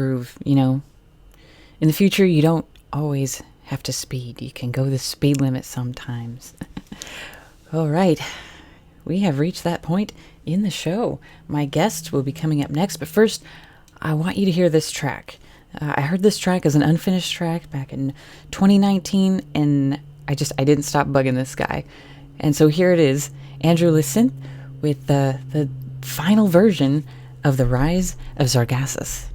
groove, you know. In the future, you don't always have to speed. You can go the speed limit sometimes. All right. We have reached that point in the show. My guest will be coming up next, but first, I want you to hear this track. I heard this track as an unfinished track back in 2019, and I didn't stop bugging this guy. And so here it is, Andrew Lysynth with the final version of The Rise of Zargassus.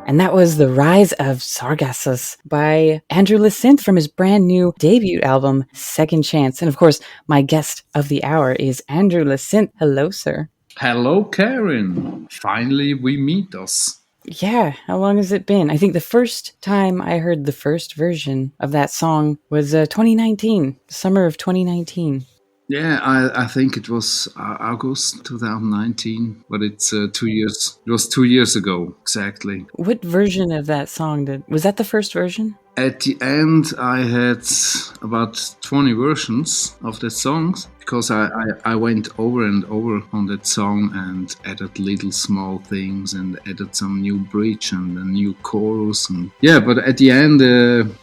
And that was The Rise of Sargassus by Andrew Lacinte from his brand new debut album, Second Chance. And of course, my guest of the hour is Andrew Lacinte. Hello, sir. Hello, Kaarin. Finally, we meet us. Yeah, how long has it been? I think the first time I heard the first version of that song was 2019, summer of 2019. Yeah, I think it was August 2019, but it's 2 years. It was 2 years ago, exactly. What version of that song was that the first version? At the end, I had about 20 versions of the songs because I went over and over on that song and added little small things and added some new bridge and a new chorus. And yeah, but at the end,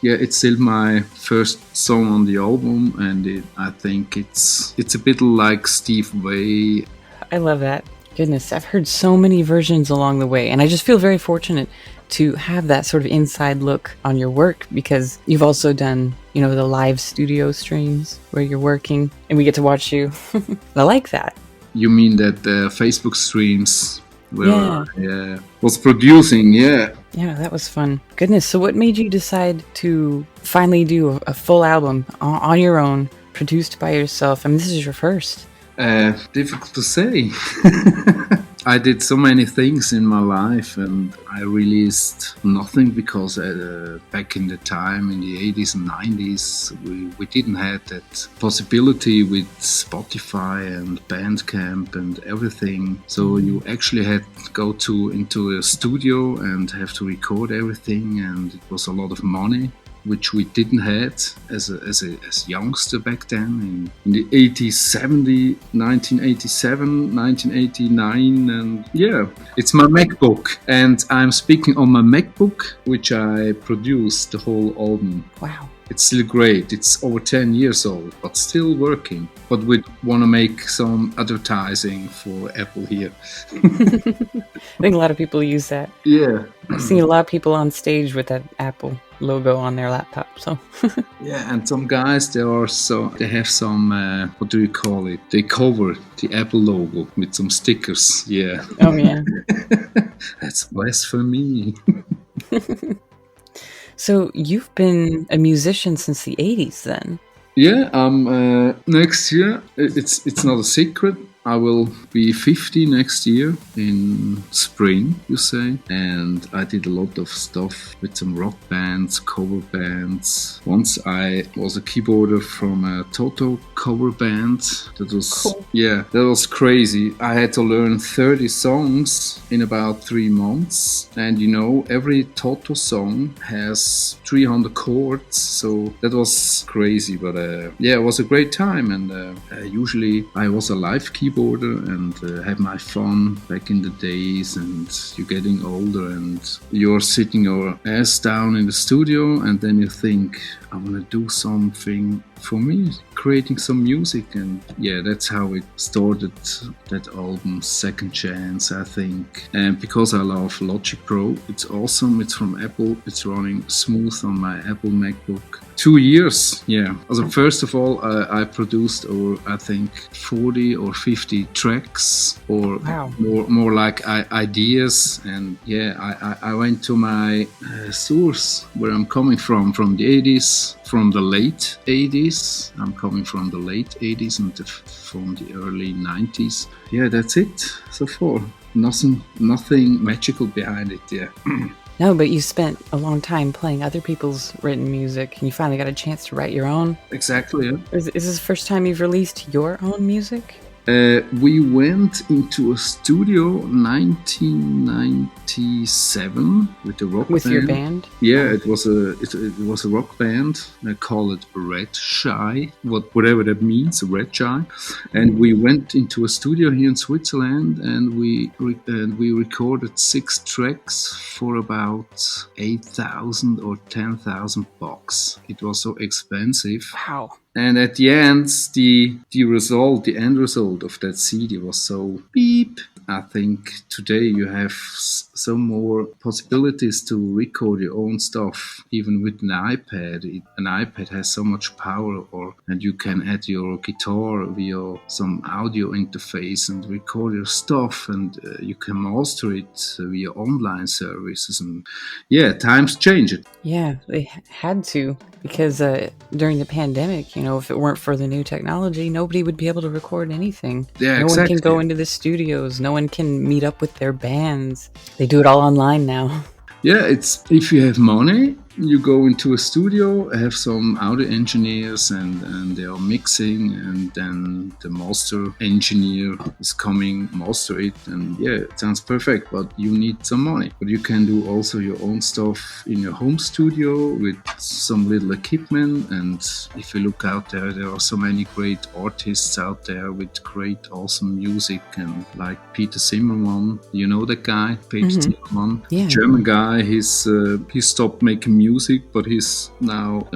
it's still my first song on the album, and I think it's a bit like Synthwave. I love that. Goodness, I've heard so many versions along the way, and I just feel very fortunate to have that sort of inside look on your work, because you've also done, the live studio streams where you're working and we get to watch you. I like that. You mean that the Facebook streams where was producing, yeah. Yeah, that was fun. Goodness, so what made you decide to finally do a full album on your own, produced by yourself? I mean, this is your first. Difficult to say. I did so many things in my life, and I released nothing because back in the time, in the 80s and 90s, we didn't have that possibility with Spotify and Bandcamp and everything. So you actually had to go into a studio and have to record everything, and it was a lot of money, which we didn't have as youngster back then in the 80s, 70, 1987, 1989, and yeah, it's my MacBook, and I'm speaking on my MacBook, which I produced the whole album. Wow. It's still great. It's over 10 years old, but still working. But we want to make some advertising for Apple here. I think a lot of people use that. Yeah. I've seen a lot of people on stage with that Apple logo on their laptop. So yeah, and some guys they have some what do you call it? They cover the Apple logo with some stickers. Yeah. Oh yeah. That's blasphemy. So you've been a musician since the 80s then? Yeah, next year, it's not a secret. I will be 50 next year in spring, you say. And I did a lot of stuff with some rock bands, cover bands. Once I was a keyboarder from a Toto cover band. That was cool. Yeah, that was crazy. I had to learn 30 songs in about 3 months. And every Toto song has 300 chords. So that was crazy. But it was a great time. And usually I was a live keyboarder and had my fun back in the days, and you're getting older and you're sitting your ass down in the studio, and then you think, I want to do something for me, creating some music. And yeah, that's how it started, that album Second Chance, I think. And because I love Logic Pro, it's awesome. It's from Apple. It's running smooth on my Apple MacBook. 2 years, yeah. Also, first of all, I produced over, I think, 40 or 50 tracks, or wow. more like ideas. And yeah, I went to my source, where I'm coming from the 80s, from the late 80s. I'm coming from the late 80s and from the early 90s. Yeah, that's it so far. Nothing magical behind it, yeah. No, but you spent a long time playing other people's written music, and you finally got a chance to write your own. Exactly, yeah. Is this the first time you've released your own music? We went into a studio 1997 with a rock band. With your band? Yeah, it was a rock band. I call it Red Shy, whatever that means, Red Shy. And we went into a studio here in Switzerland, and we recorded 6 tracks for about 8,000 or 10,000 bucks. It was so expensive. Wow. And at the end, the end result of that CD was so beep. I think today you have some more possibilities to record your own stuff, even with an iPad. An iPad has so much power, and you can add your guitar via some audio interface and record your stuff, and you can master it via online services. And yeah, times changed. Yeah, they had to, because during the pandemic, if it weren't for the new technology, nobody would be able to record anything. Yeah, no exactly. one can go into the studios. No one can meet up with their bands. They do it all online now. Yeah, it's if you have money, you go into a studio, have some audio engineers, and they are mixing, and then the master engineer is coming, master it, and yeah, it sounds perfect, but you need some money. But you can do also your own stuff in your home studio with some little equipment, and if you look out there, there are so many great artists out there with great, awesome music, and like Peter Zimmermann, you know that guy, Peter Zimmermann, Yeah. German guy. He stopped making music, but he's now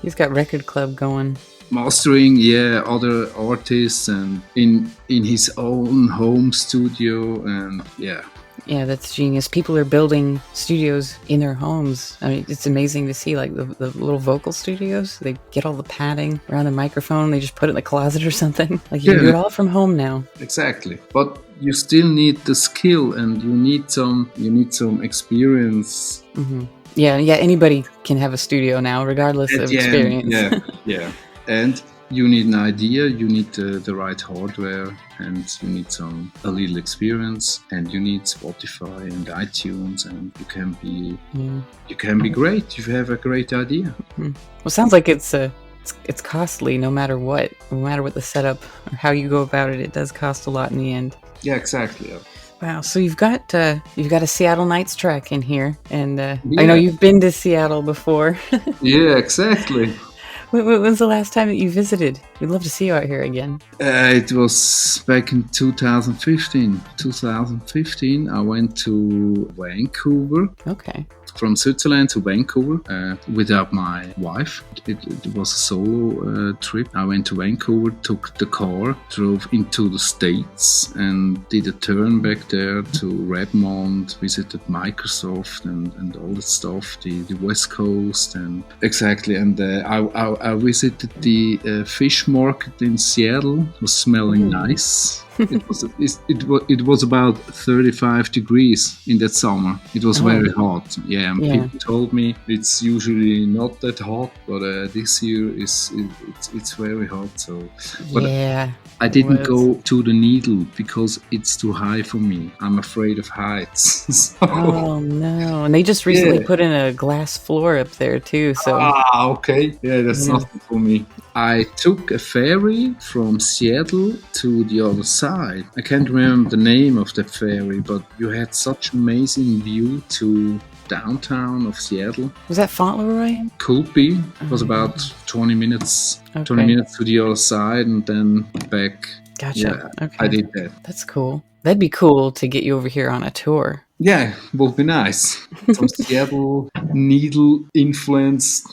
He's got Record Club going. Mastering, other artists, and in his own home studio, and yeah. Yeah, that's genius. People are building studios in their homes. I mean, it's amazing to see, like, the little vocal studios. They get all the padding around the microphone. They just put it in the closet or something. Like, you can do it all from home now. Exactly. But you still need the skill, and you need some experience. Yeah, anybody can have a studio now, regardless of experience. Yeah. And you need an idea, you need the right hardware, and you need a little experience, and you need Spotify and iTunes, and you can be great. You have a great idea. Well, it sounds like it's costly, no matter what the setup or how you go about it. It does cost a lot in the end. Yeah, exactly. Wow, so you've got a Seattle Nights track in here, and I know you've been to Seattle before. Yeah, exactly. When's the last time that you visited? We'd love to see you out here again. It was back in 2015. 2015, I went to Vancouver. Okay. From Switzerland to Vancouver without my wife. It was a solo trip. I went to Vancouver, took the car, drove into the States, and did a turn back there to Redmond, visited Microsoft and all that stuff, the West Coast, and exactly. And I visited the fish market in Seattle. It was smelling nice. It was about 35 degrees in that summer. It was very hot. Yeah, and people told me it's usually not that hot, but this year it's very hot. So, but I didn't go to the Needle because it's too high for me. I'm afraid of heights. Oh no! And they just recently put in a glass floor up there too. So okay. Yeah, that's nothing for me. I took a ferry from Seattle to the other side. I can't remember the name of the ferry, but you had such amazing view to downtown of Seattle. Was that Fauntleroy? Could be. It was about 20 minutes. Okay. 20 minutes to the other side and then back. Gotcha. Yeah, okay. I did that. That's cool. That'd be cool to get you over here on a tour. Yeah, would be nice. Some Seattle Needle influenced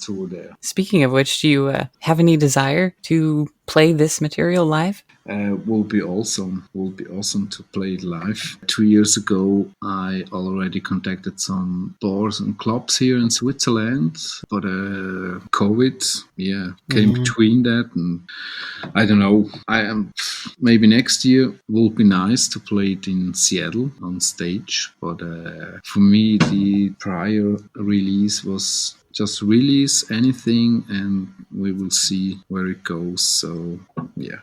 tour there. Speaking of which, do you have any desire to play this material live? Will be awesome. Will be awesome to play it live. 2 years ago, I already contacted some bars and clubs here in Switzerland, but COVID, came between that, and I don't know. Maybe next year will be nice to play it in Seattle on stage, but for me, the prior release was just release anything and we will see where it goes. So yeah,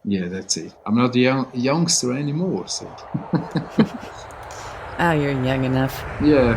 that's it. I'm not a youngster anymore, so you're young enough. Yeah.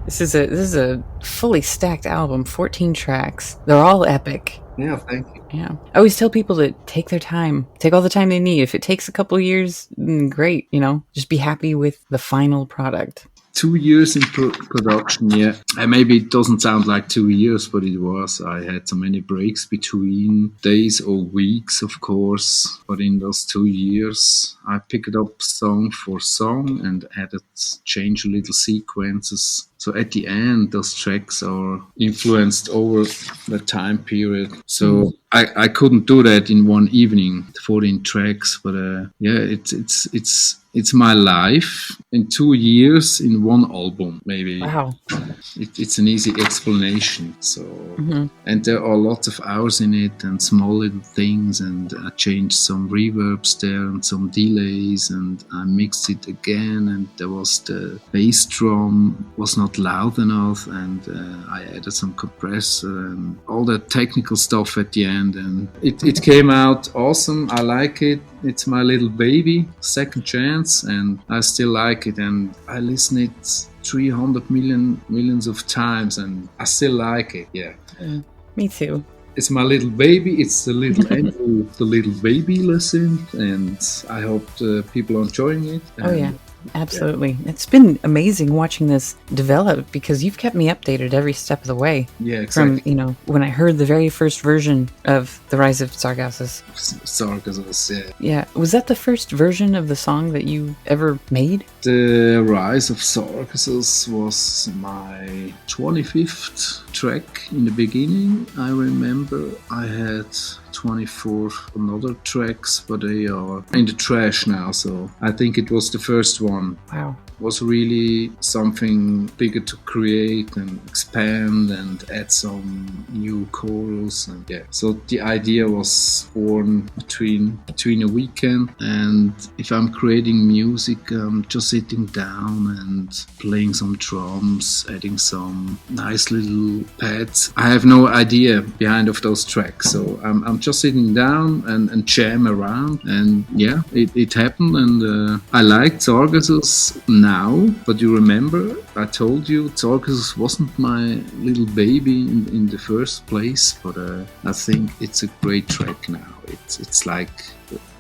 This is a fully stacked album, 14 tracks. They're all epic. Yeah, thank you. Yeah. I always tell people to take their time. Take all the time they need. If it takes a couple years, great, Just be happy with the final product. 2 years in production, yeah. And maybe it doesn't sound like 2 years, but it was. I had so many breaks between days or weeks, of course. But in those 2 years, I picked up song for song and changed little sequences. So at the end, those tracks are influenced over the time period. So I couldn't do that in one evening, 14 tracks. But yeah, it's my life in 2 years in one album, maybe. Wow. It's an easy explanation. So, and there are lots of hours in it and small little things, and I changed some reverbs there and some delays, and I mixed it again, and there was the bass drum was not loud enough, and I added some compressor and all that technical stuff at the end, and it came out awesome. I like it. It's my little baby, second chance, and I still like it, and I listen it 300 millions of times, and I still like it. Yeah. Me too. It's my little baby. It's the little Andrew, the little baby lesson, and I hope the people are enjoying it. Oh yeah. Absolutely. Yeah. It's been amazing watching this develop because you've kept me updated every step of the way. Yeah, exactly. From, when I heard the very first version of The Rise of Sargassus. Sargassus, yeah. Yeah. Was that the first version of the song that you ever made? The Rise of Sargassus was my 25th track in the beginning. I remember I had 24 another tracks, but they are in the trash now, so I think it was the first one. Wow. It was really something bigger to create and expand and add some new chorus, and yeah. So the idea was born between a weekend, and if I'm creating music, I'm just sitting down and playing some drums, adding some nice little pads. I have no idea behind of those tracks, so I'm just sitting down and jam around, and yeah, it happened, and I liked Sargassus now, but you remember I told you Sargassus wasn't my little baby in the first place, but I think it's a great track now. It's like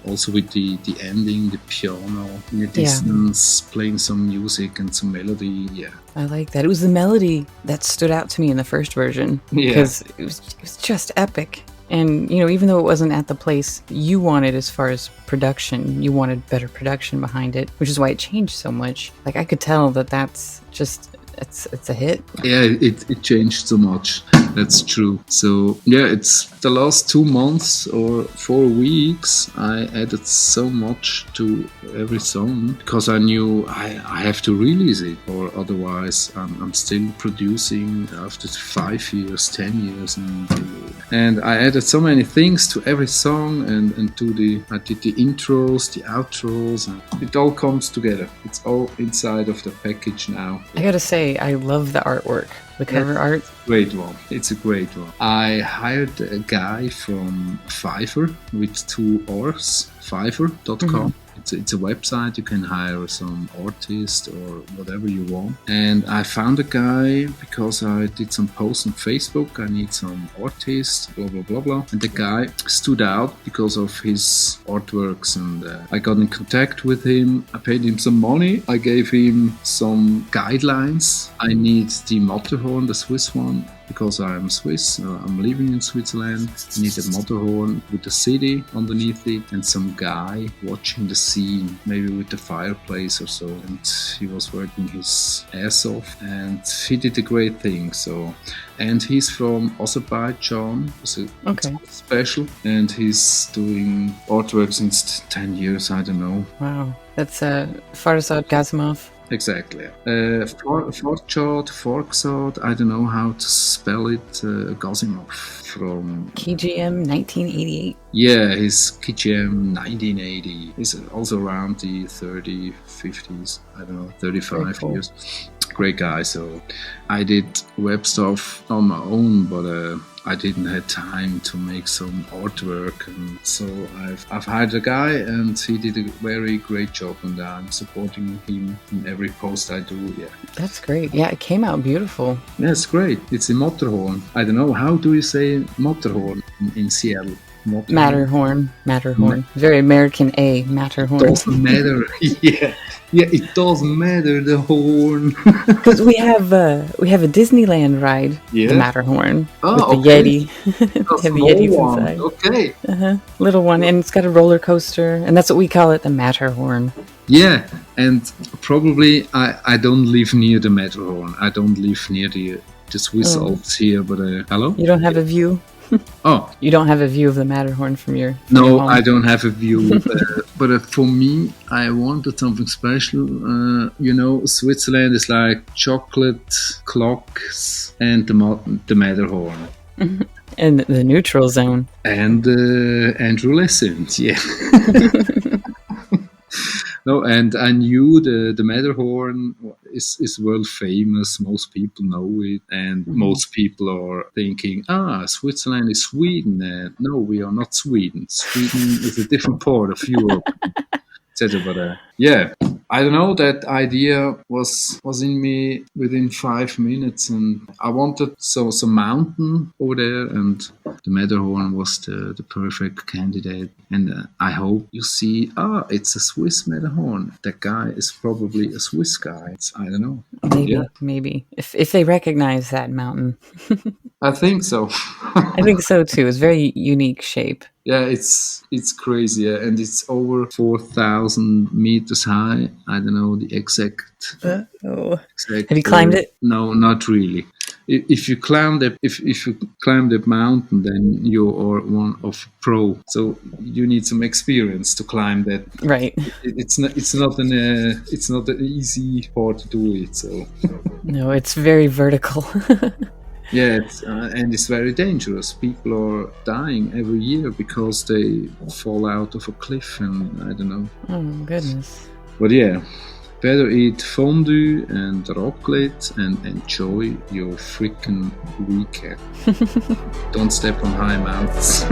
also with the ending, the piano in the distance, playing some music and some melody. Yeah, I like that. It was the melody that stood out to me in the first version because it was just epic. And, even though it wasn't at the place you wanted as far as production, you wanted better production behind it, which is why it changed so much. Like, I could tell that's just, it's a hit. Yeah, it changed so much. That's true. So, yeah, it's the last 2 months or 4 weeks, I added so much to every song because I knew I have to release it, or otherwise I'm still producing after 5 years, 10 years, and I added so many things to every song, and I did the intros, the outros, and it all comes together. It's all inside of the package now. I gotta say, I love the artwork. The cover art? Great one. It's a great one. I hired a guy from Fiverr with 2 R's, Fiverr.com. It's a website. You can hire some artist or whatever you want. And I found a guy because I did some posts on Facebook. I need some artists, blah, blah, blah, blah. And the guy stood out because of his artworks. And I got in contact with him. I paid him some money. I gave him some guidelines. I need the Matterhorn, the Swiss one, because I'm Swiss, I'm living in Switzerland. I need a Matterhorn with a city underneath it and some guy watching the scene, maybe with the fireplace or so. And he was working his ass off, and he did a great thing. So, and he's from Azerbaijan, so it's special. And he's doing artwork since 10 years, I don't know. Wow, that's Farzad Gazimov. Exactly. Farxad, I don't know how to spell it, Gazimov from... KGM 1988? Yeah, he's KGM 1980. He's also around the 30, 50s, I don't know, 35 years. Great guy. So I did web stuff on my own, but I didn't have time to make some artwork, and so I've hired a guy, and he did a very great job, and I'm supporting him in every post I do. Yeah, That's great. Yeah, it came out beautiful. yeah, it's great. It's in Matterhorn. I don't know, how do you say Matterhorn in Seattle? Matterhorn. Very American A, Matterhorn. Doesn't matter. Yeah, it doesn't matter, the horn. Because we have a Disneyland ride, Yeah. the Matterhorn, Oh, with the okay. Yeti. A Have the small Yetis one. inside. Okay. Little one, and it's got a roller coaster, and that's what we call it, the Matterhorn. Yeah, and probably I don't live near the Matterhorn. I don't live near the Swiss Alps here, but hello? You don't have a view? Oh, You don't have a view of the Matterhorn from your no, your home? I don't have a view. But for me, I wanted something special. Switzerland is like chocolate, clocks, and the Matterhorn. And the neutral zone. And Lessons, yeah. No, and I knew the Matterhorn is world famous. Most people know it, and most people are thinking, Switzerland is Sweden. No, we are not Sweden. Sweden is a different part of Europe, etc. But yeah, I don't know. That idea was in me within 5 minutes, and I wanted some mountain over there, and the Matterhorn was the perfect candidate. And I hope you see, it's a Swiss Matterhorn. That guy is probably a Swiss guy. I don't know. Maybe. If they recognize that mountain. I think so. I think so too. It's very unique shape. Yeah, it's crazy, yeah. And it's over 4,000 meters high. I don't know the exact. Have you climbed it? No, not really. If you climb that mountain, then you are one of pro. So you need some experience to climb that. Right. It's not an easy part to do it. So No, it's very vertical. yeah, it's very dangerous. People are dying every year because they fall out of a cliff, and I don't know. Oh, goodness. But yeah, better eat fondue and raclette and enjoy your freaking weekend. Don't step on high mountains.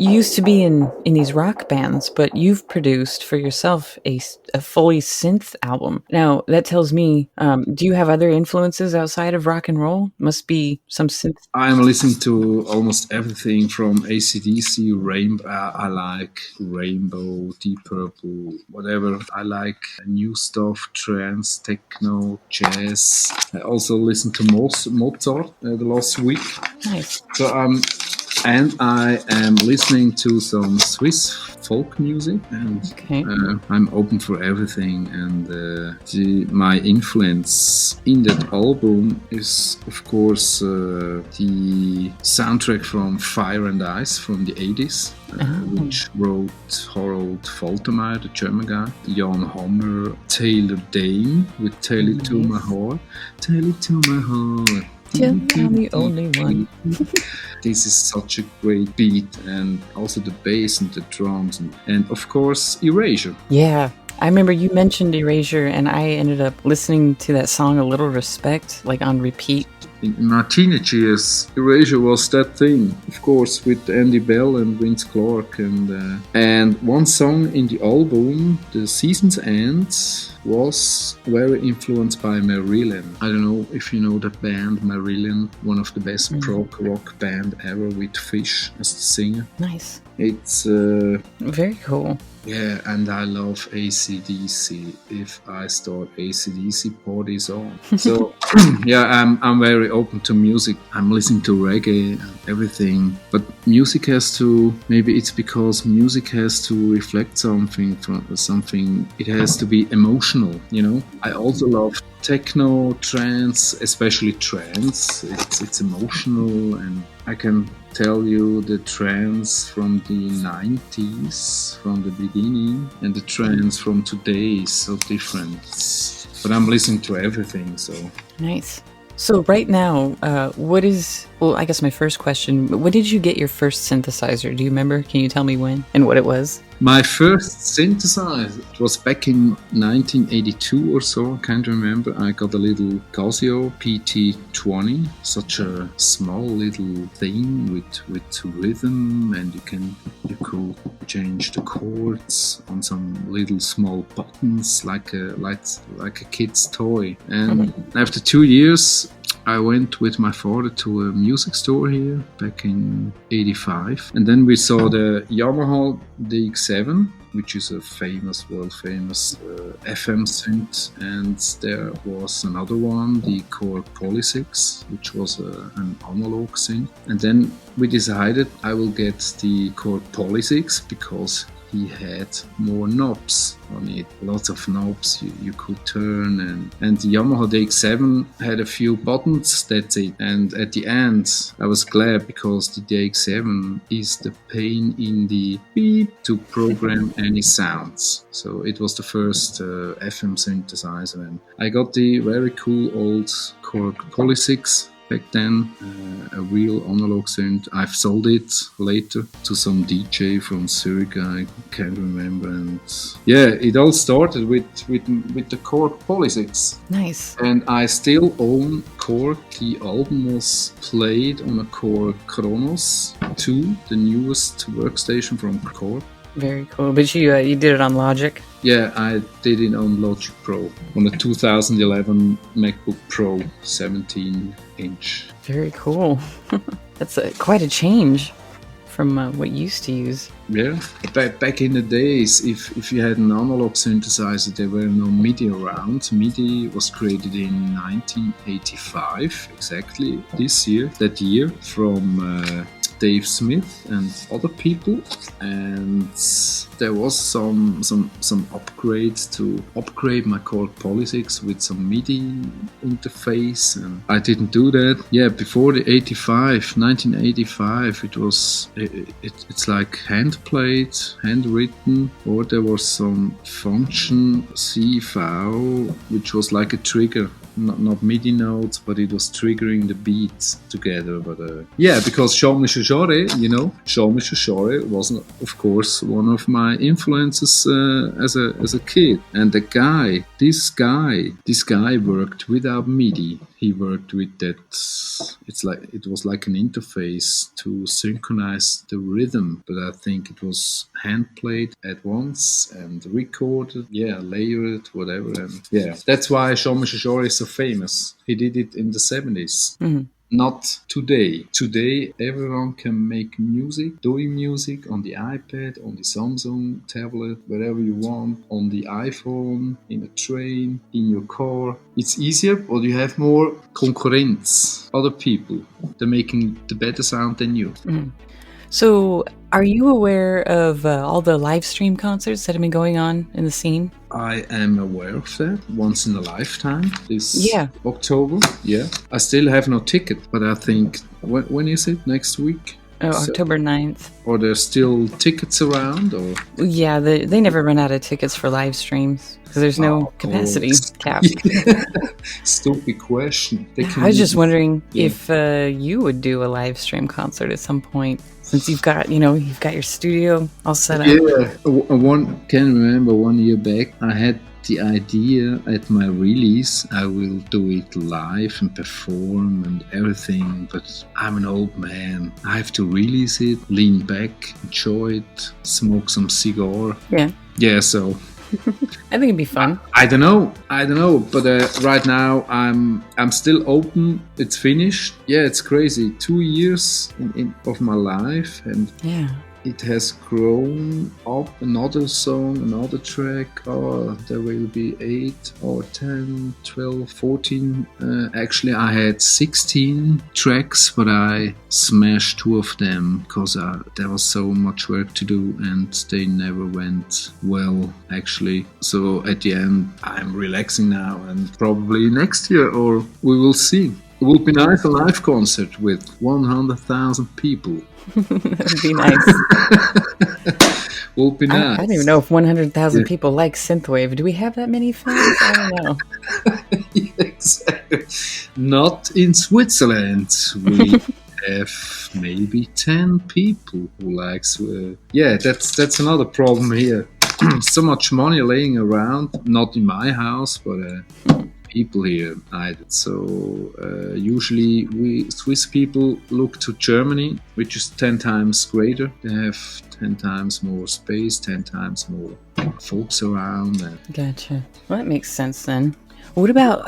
you used to be in these rock bands, but you've produced for yourself a fully synth album. Now, that tells me, do you have other influences outside of rock and roll? Must be some synth. I'm listening to almost everything from AC/DC, Rainbow. I like Rainbow, Deep Purple, whatever. I like new stuff, trance, techno, jazz. I also listened to Mozart the last week. Nice. So and I am listening to some Swiss folk music, and Okay. I'm open for everything. And my influence in that album is, of course, the soundtrack from Fire and Ice from the 80s, which wrote Harold Faltermeyer, the German guy, Jan Hammer, Taylor Dane with Tell It To My Heart, Tell It To My Heart. I'm the only one. This is such a great beat, and also the bass and the drums, and of course Erasure. Yeah. I remember you mentioned Erasure, and I ended up listening to that song, A Little Respect, like on repeat. In my teenage years, Erasure was that thing, of course, with Andy Bell and Vince Clarke, and one song in the album, The Season's End, was very influenced by Marilyn. I don't know if you know that band, Marilyn, one of the best prog rock band ever, with Fish as the singer. Nice. It's very cool. Yeah, and I love AC/DC. If I start AC/DC parties on, so yeah, I'm very open to music. I'm listening to reggae and everything, but music has to. Maybe it's because music has to reflect something from something. It has to be emotional, you know. I also love techno, trance, especially trance. It's emotional, and I can tell you the trance from the 90s, from the beginning, and the trance from today is so different. But I'm listening to everything, so. Nice. So right now, I guess my first question, when did you get your first synthesizer? Do you remember? Can you tell me when and what it was? My first synthesizer, it was back in 1982 or so, I can't remember. I got a little Casio PT20, such a small little thing with rhythm, and you could change the chords on some little small buttons, like a kid's toy. And after 2 years, I went with my father to a music store here back in 85, and then we saw the Yamaha DX7, which is a world famous FM synth, and there was another one, the Core Poly6, which was an analog synth. And then we decided I will get the Core Poly6 because he had more knobs on it, lots of knobs you could turn, and the Yamaha DX7 had a few buttons, that's it. And at the end I was glad, because the DX7 is the pain in the beep to program any sounds. So it was the first FM synthesizer, and I got the very cool old Korg Poly6 back then, a real analog synth. I've sold it later to some DJ from Zurich, I can't remember. And yeah, it all started with the Korg Poly6. Nice. And I still own Korg. The album was played on a Korg Kronos 2, the newest workstation from Korg. Very cool. But you did it on Logic? Yeah, I did it on Logic Pro, on a 2011 MacBook Pro 17-inch. Very cool. That's quite a change from what you used to use. Yeah, back in the days, if you had an analog synthesizer, there were no MIDI around. MIDI was created in 1985, exactly that year, from Dave Smith and other people, and there was some upgrades to upgrade my Korg Poly6 with some MIDI interface, and I didn't do that. Yeah, before the 1985, it's like hand played, handwritten, or there was some function CV, which was like a trigger not MIDI notes, but it was triggering the beats together. But yeah, because Jean-Michel Jarre, Jean-Michel Jarre was, of course, one of my influences as a kid. And this guy worked without MIDI. He worked with that. It was like an interface to synchronize the rhythm, but I think it was hand played at once and recorded, layered, whatever. And yeah, that's why Jean-Michel Jarre is so famous. He did it in the 70s. Mm-hmm. Not today. Today, everyone can make music, doing music on the iPad, on the Samsung tablet, wherever you want, on the iPhone, in a train, in your car. It's easier, but you have more concurrents, other people. They're making the better sound than you. Mm. So, are you aware of all the live stream concerts that have been going on in the scene? I am aware of that. Once in a lifetime. This October. Yeah. I still have no ticket, but I think, when is it? Next week? Oh, October 9th. Or there's still tickets around? Or yeah, they never run out of tickets for live streams because there's no capacity cap. Stupid question. I was just wondering if you would do a live stream concert at some point, since you've got your studio all set up. Yeah, can remember 1 year back I had the idea at my release I will do it live and perform and everything, but I'm an old man. I have to release it, lean back, enjoy it, smoke some cigar. Yeah, so I think it'd be fun. I don't know, but right now I'm still open. It's finished. Yeah, it's crazy. 2 years of my life, and it has grown up. Another song, another track. Oh, there will be 8 or 10, 12, 14. Actually, I had 16 tracks, but I smashed 2 of them because there was so much work to do and they never went well, actually. So at the end, I'm relaxing now, and probably next year, or we will see. It would be nice, a live concert with 100,000 people. That'd be nice. Would be nice. I don't even know if 100,000 people like Synthwave. Do we have that many fans? I don't know. Exactly. Not in Switzerland. We have maybe 10 people who likes. That's another problem here. So much money laying around, not in my house, but people here either. So usually we Swiss people look to Germany, which is 10 times greater. They have 10 times more space, 10 times more folks around. Gotcha. Well, that makes sense then. What about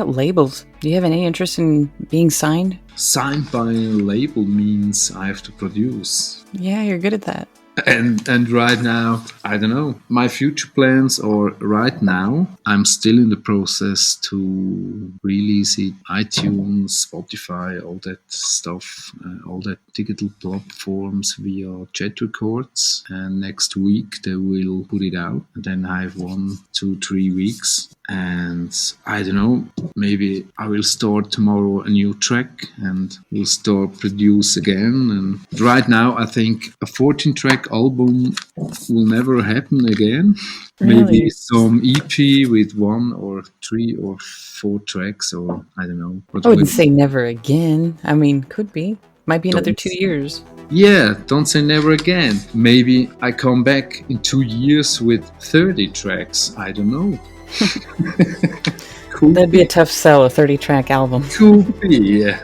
labels? Do you have any interest in being signed? Signed by a label means I have to produce. Yeah, you're good at that. And right now, I don't know, my future plans, or right now, I'm still in the process to release it, iTunes, Spotify, all that stuff, all that digital platforms via Jet Records. And next week they will put it out. And then I have 1, 2, 3 weeks. And I don't know, maybe I will start tomorrow a new track and we'll start produce again. And right now, I think a 14-track album will never happen again. Really? Maybe some EP with 1 or 3 or 4 tracks, or I don't know. I wouldn't say never again. I mean, could be. Might be another 2 years. Yeah, don't say never again. Maybe I come back in 2 years with 30 tracks. I don't know. That'd be a tough sell, a 30-track album. Could be, yeah.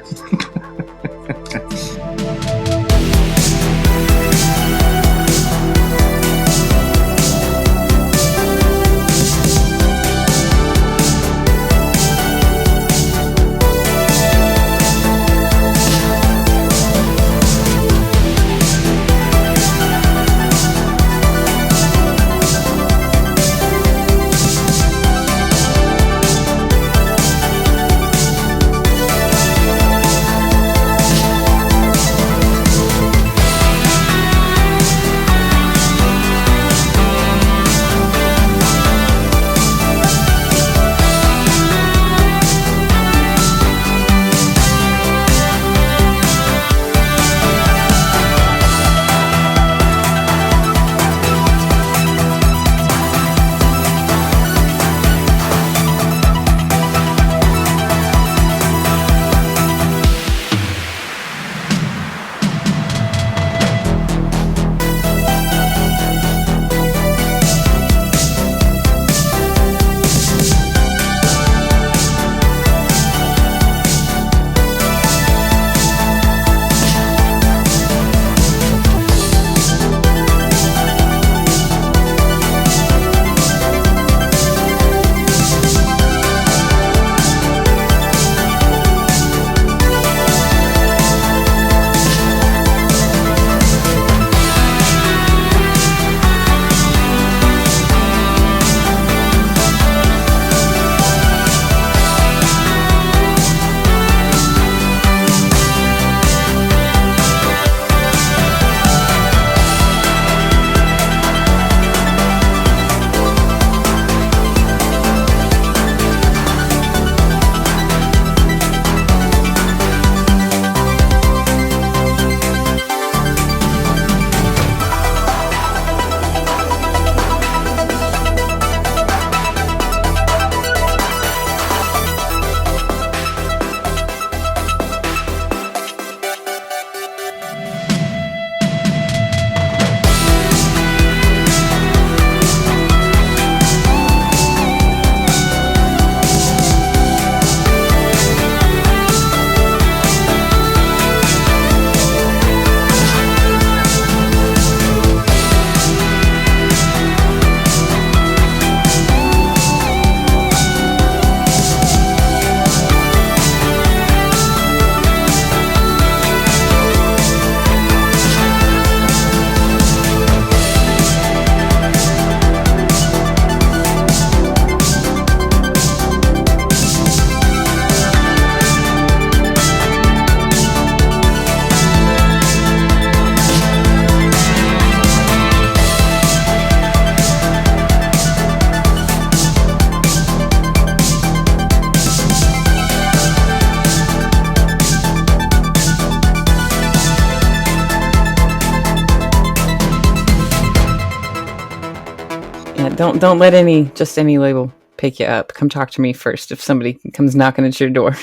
Yeah, don't let any label pick you up. Come talk to me first if somebody comes knocking at your door.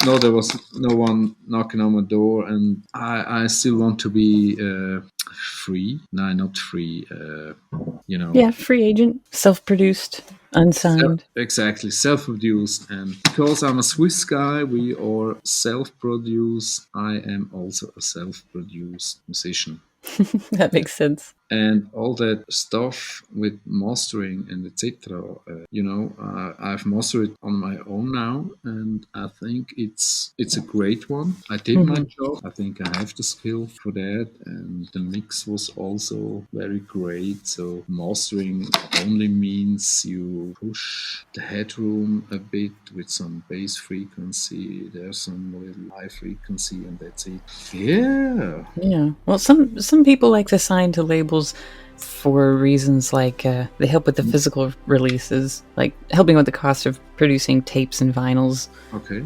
No, there was no one knocking on my door, and I still want to be free. No, not free. Yeah, free agent, self-produced, unsigned. Exactly, self-produced. And because I'm a Swiss guy, we are self-produced. I am also a self-produced musician. That makes sense. And all that stuff with mastering and etc. I've mastered it on my own now, and I think it's a great one. I did my job. I think I have the skill for that, and the mix was also very great. So mastering only means you push the headroom a bit with some bass frequency. There's some little high frequency, and that's it. Yeah. Yeah. Well, some people like to sign to labels for reasons like they help with the physical releases, like helping with the cost of producing tapes and vinyls. Okay.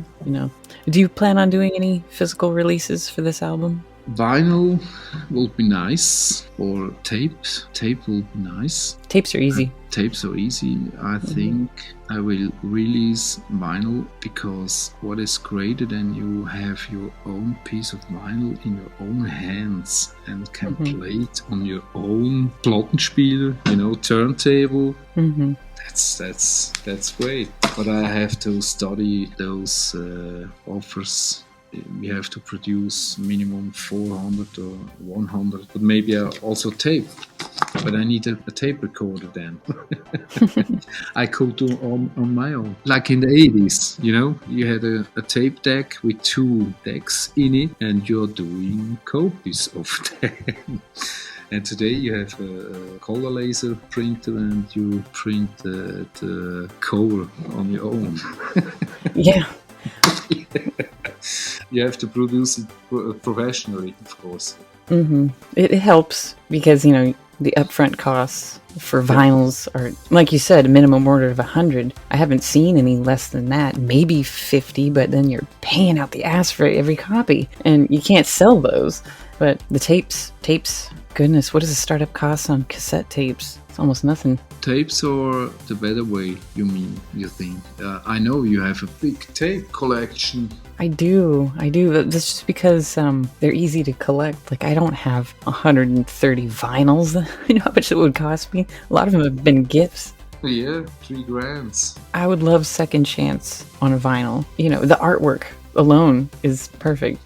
Do you plan on doing any physical releases for this album? Vinyl will be nice, or tapes. Tape will be nice. Tapes are easy. Tapes are easy. I think I will release vinyl, because what is greater than you have your own piece of vinyl in your own hands and can play it on your own Plattenspieler, turntable. That's great. But I have to study those offers. We have to produce minimum 400 or 100, but maybe also tape. But I need a tape recorder then. I could do on my own. Like in the 80s, you had a tape deck with 2 decks in it, and you're doing copies of them. And today you have a color laser printer, and you print the cover on your own. Yeah. You have to produce it professionally, of course. It helps because, the upfront costs for vinyls are, like you said, a minimum order of 100. I haven't seen any less than that, maybe 50, but then you're paying out the ass for every copy, and you can't sell those. But the tapes, goodness, what does the startup cost on cassette tapes? It's almost nothing. Tapes are the better way, you think? I know you have a big tape collection. I do. That's just because they're easy to collect. Like, I don't have 130 vinyls. You know how much it would cost me? A lot of them have been gifts. Yeah, $3,000. I would love second chance on a vinyl. The artwork alone is perfect.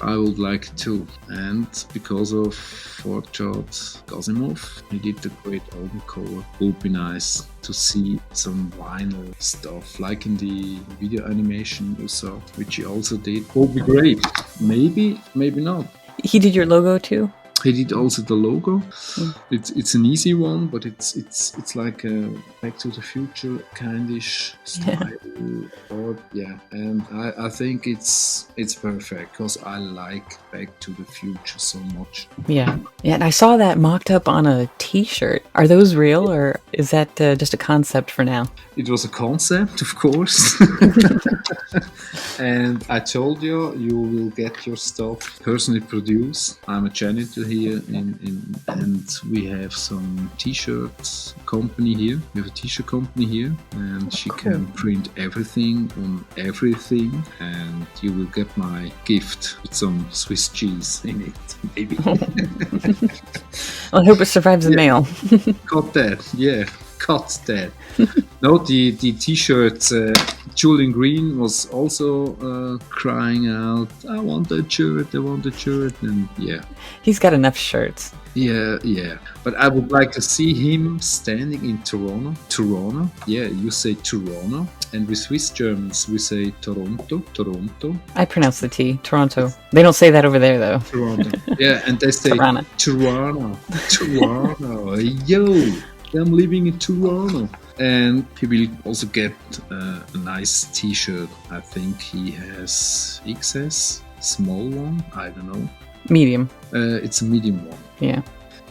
I would like to, and because of Forjad Gazimov, he did the great album cover. It would be nice to see some vinyl stuff, like in the video animation you saw, which he also did. It would be great. Maybe not. He did your logo too? He did also the logo. It's an easy one, but it's like a Back to the Future kindish style. And I think it's perfect, because I like Back to the Future so much. Yeah, and I saw that mocked up on a t-shirt. Are those real, or is that just a concept for now? It was a concept, of course. And I told you will get your stuff personally produced. I'm a janitor here, and we have some t-shirt company here. We have a t-shirt company here, and she can print everything on everything, and you will get my gift with some Swiss cheese in it, maybe. I hope it survives the mail. Got that, yeah. Cut that. No, the t-shirts. Julian Green was also crying out, I want a shirt, and yeah. He's got enough shirts. Yeah. But I would like to see him standing in Toronto. Yeah, you say Toronto. And with Swiss Germans, we say Toronto. I pronounce the T, Toronto. They don't say that over there, though. Toronto. Yeah, and they say Toronto. Yo, I'm living in Toronto. And he will also get a nice t-shirt. I think he has XS, small one, I don't know. Medium. It's a medium one. Yeah,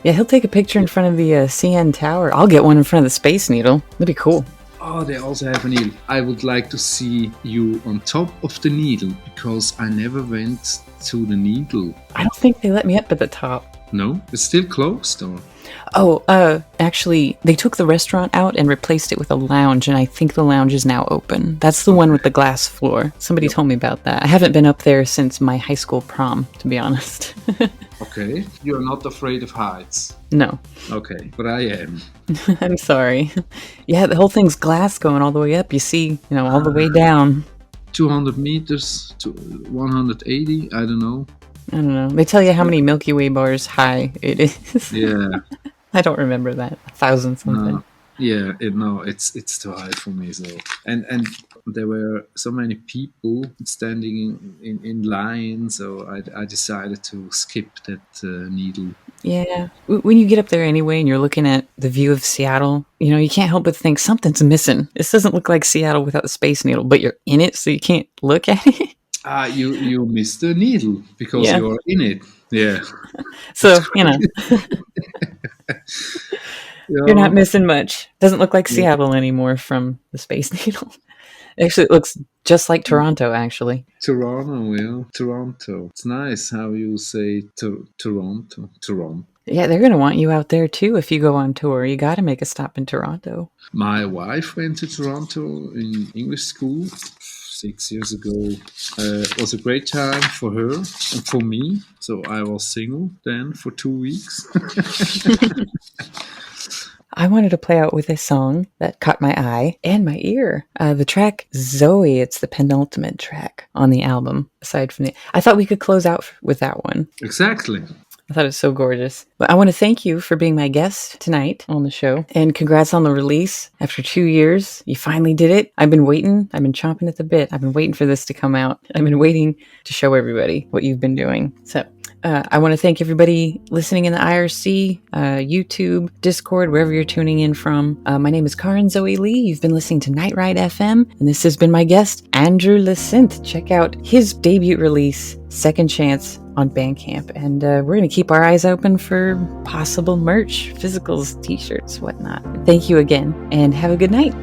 he'll take a picture in front of the CN Tower. I'll get one in front of the Space Needle. That'd be cool. Oh, they also have a needle. I would like to see you on top of the needle, because I never went to the needle. I don't think they let me up at the top. No, it's still closed, or? Oh, actually, they took the restaurant out and replaced it with a lounge, and I think the lounge is now open. That's the one with the glass floor. Somebody told me about that. I haven't been up there since my high school prom, to be honest. Okay. You're not afraid of heights. No. Okay, but I am. I'm sorry. Yeah, the whole thing's glass going all the way up. You see, all the way down. 200 meters to 180, I don't know. I don't know. They tell you how many Milky Way bars high it is. Yeah. I don't remember that. 1,000 something. Yeah, it's too high for me. So and there were so many people standing in line, so I decided to skip that needle. Yeah. When you get up there anyway and you're looking at the view of Seattle, you can't help but think something's missing. This doesn't look like Seattle without the Space Needle, but you're in it, so you can't look at it. You missed the needle because you're in it. Yeah. So, you're not missing much. Doesn't look like Seattle anymore from the Space Needle. Actually, it looks just like Toronto, actually. Toronto, yeah. Toronto. It's nice how you say Toronto. Toronto. Yeah, they're going to want you out there, too, if you go on tour. You got to make a stop in Toronto. My wife went to Toronto in English school 6 years ago. It was a great time for her and for me. So I was single then for 2 weeks. I wanted to play out with a song that caught my eye and my ear. The track Zoe, it's the penultimate track on the album. Aside from I thought we could close out with that one. Exactly. I thought it was so gorgeous. But I want to thank you for being my guest tonight on the show. And congrats on the release. After 2 years, you finally did it. I've been waiting. I've been chomping at the bit. I've been waiting for this to come out. I've been waiting to show everybody what you've been doing. So I want to thank everybody listening in the IRC, YouTube, Discord, wherever you're tuning in from. My name is Kaarin Zoe Lee. You've been listening to Night Ride FM, and this has been my guest, Andrew LeSynth. Check out his debut release, Second Chance, on Bandcamp. And we're going to keep our eyes open for possible merch, physicals, t-shirts, whatnot. Thank you again, and have a good night.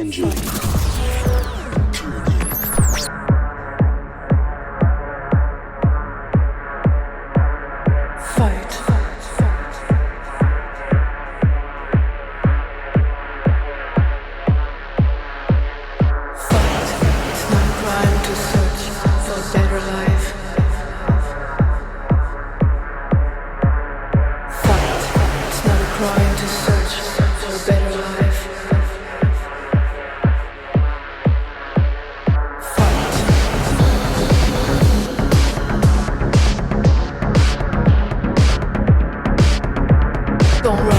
around you. Fight. Fight. It's not a crime to search for a better life. Fight. It's not a crime to search for a better life. Fight. Don't run.